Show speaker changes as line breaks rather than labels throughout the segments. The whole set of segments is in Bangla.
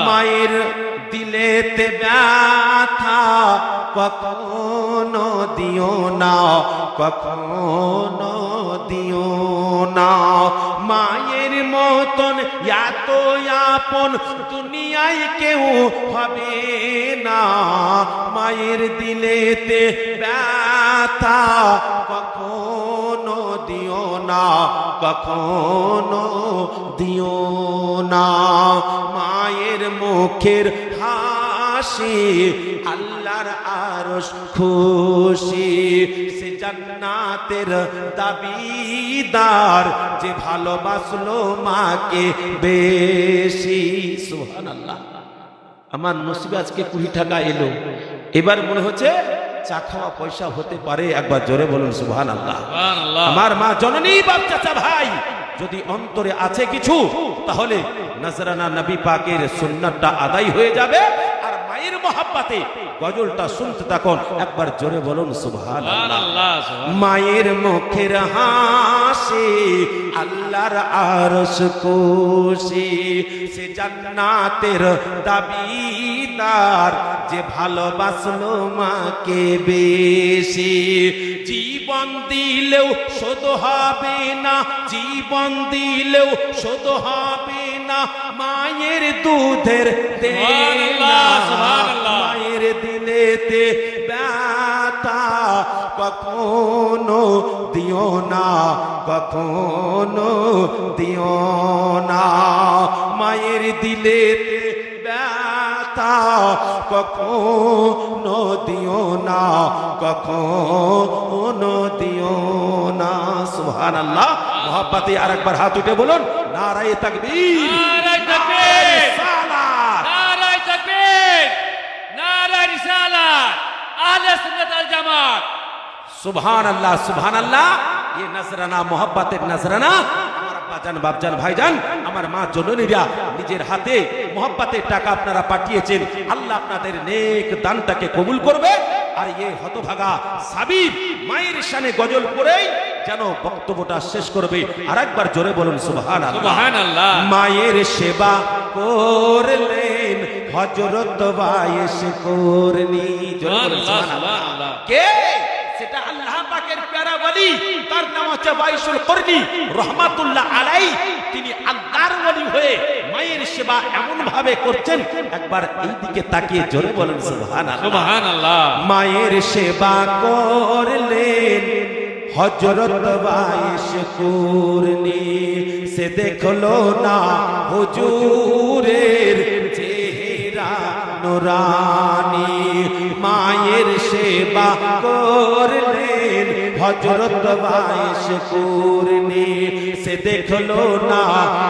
মায়ের দিলেতে ব্যথা কখনো দিও না, কখনো দিও না। মায়ের মতন এত আপন দুনিয়ায় কেউ হবে না। মায়ের দিলেতে ব্যথা কখনো দিও না, কখনো দিও না। মায়ের মুখের হাসি আল্লাহর আরশ খুশি, সে জান্নাতের দাবিদার যে ভালোবাসলো মাকে বেশি। সুবহানাল্লাহ। আমার নসিবে আজকে 20 টাকা এলো, এবার মনে হচ্ছে চা খাওয়া পয়সা হতে পারে। একবার জোরে বলুন সুবহানাল্লাহ। আমার মা জননী, বাপ, চাচা, ভাই, যদি অন্তরে আছে কিছু তাহলে নজরানা নবী পাকের সুন্নাতটা আদায় হয়ে যাবে। আর মায়ের মহব্বতে গজলটা শুনতে থাকুন। একবার জোরে বলুন সুবহানাল্লাহ। মায়ের মুখের হাসি আল্লাহর আরশ খুশি, সে জান্নাতের দাবিদার যে ভালোবাসলো মাকে বেশি। জীবন দিলেও শোধ হবে না, জীবন দিলেও শোধ হবে না মায়ের দুধের দেনা। মায়ের দিলেতে ব্যথা কখনো দিও না, কখনো দিও না। মায়ের দিলেতে ব্যথা কখনো দিও না, কখনো দিও না। সুবহানাল্লাহ। মোহাব্বতে আরেকবার হাত উঠে বলুন নারায়ে তাকবীর,
নারায়ে তাকবীর, নারায়ে তাকবীর, নারায়ে রিসালাত, আহলে সুন্নাত ওয়াল জামাত।
সুবহানাল্লাহ, সুবহানাল্লাহ। ये नजराना मोहब्बतेर नजराना। আমার আব্বাজান, বাপজান, ভাইজান, আমার মা জননীরা নিজের হাতে মোহব্বতের টাকা আপনারা পাঠিয়েছেন। আল্লাহ আপনাদের নেক দানটাকে কবুল করবে। আর এই হতভাগা সাবিব মায়ের শানে গজল পড়েই যেন বক্তব্যটা শেষ করবে। আরেকবার জোরে বলুন সুবহানাল্লাহ,
সুবহানাল্লাহ।
মায়ের সেবা করলেন হযরত বাইশ করনি। জোরে বলুন সুবহানাল্লাহ। কে? সেটা আল্লাহ পাকের প্যারা ওয়ালি, তার নাম হচ্ছে বাইশুল করনি রহমাতুল্লাহ আলাইহি। তিনি আল্লাহর ওয়ালি হয়ে মায়ের সেবা এমন ভাবে করছেন। একবার এই দিকে তাকিয়ে জোরে বলেন সুবহানাল্লাহ,
সুবহানাল্লাহ।
মায়ের সেবা করলেন হযরত বাইশ করনি, সে দেখলো না হুজুরের চেহারা নুরানি। মায়ের সেবা করলেন হযরত বাইশ করনি, সে দেখলো না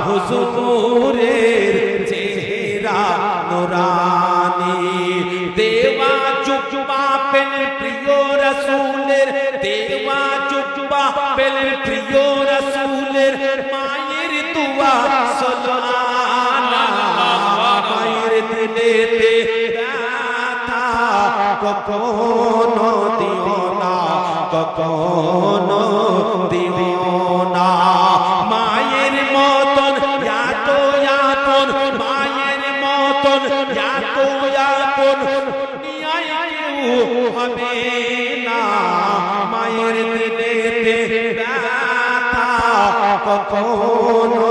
হুজুরের চেহারা নুরানি। দেওয়া জুব্বা পেলেন প্রিয় রাসূলের, দেওয়া জুব্বা পেলেন প্রিয় রাসূলের, মায়ের দোয়া সুবহানাল্লাহ। মায়ের দিলেতে ব্যথা কখনো দিও না, কখনো দিও না। মায়ের মতন এত আপন, মায়ের মতন এত আপন দুনিয়ায় কেউ হবে না। মায়ের দিলেতে ব্যথা কখনো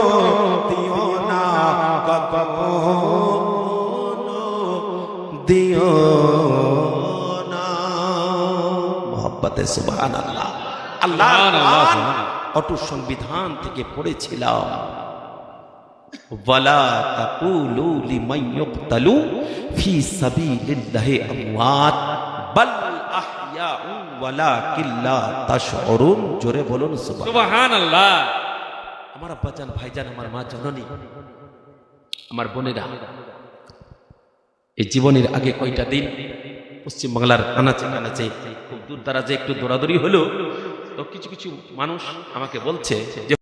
দিও না, কখনো দিও না। মোহাব্বতে সুবহানাল্লাহ। আল্লাহ অটু সংবিধান থেকে পড়েছিলাম, ওয়ালা তাকুলু লিমান ইউকতালু ফি সাবিলিল্লাহি আমওয়াত বাল আহইয়াউ ওয়ালাকিন লা তাশউরুন। জোরে বলুন
সুবহানাল্লাহ।
আমার আব্বাজান, ভাইজান, আমার মা জননী, আমার বোনেরা, এই জীবনের আগে কয়টা দিন পশ্চিম বাংলার আনাচে কানাচে খুব দূর দারাজে একটু দৌড়াদৌড়ি হলো, তো কিছু কিছু মানুষ আমাকে বলছে যে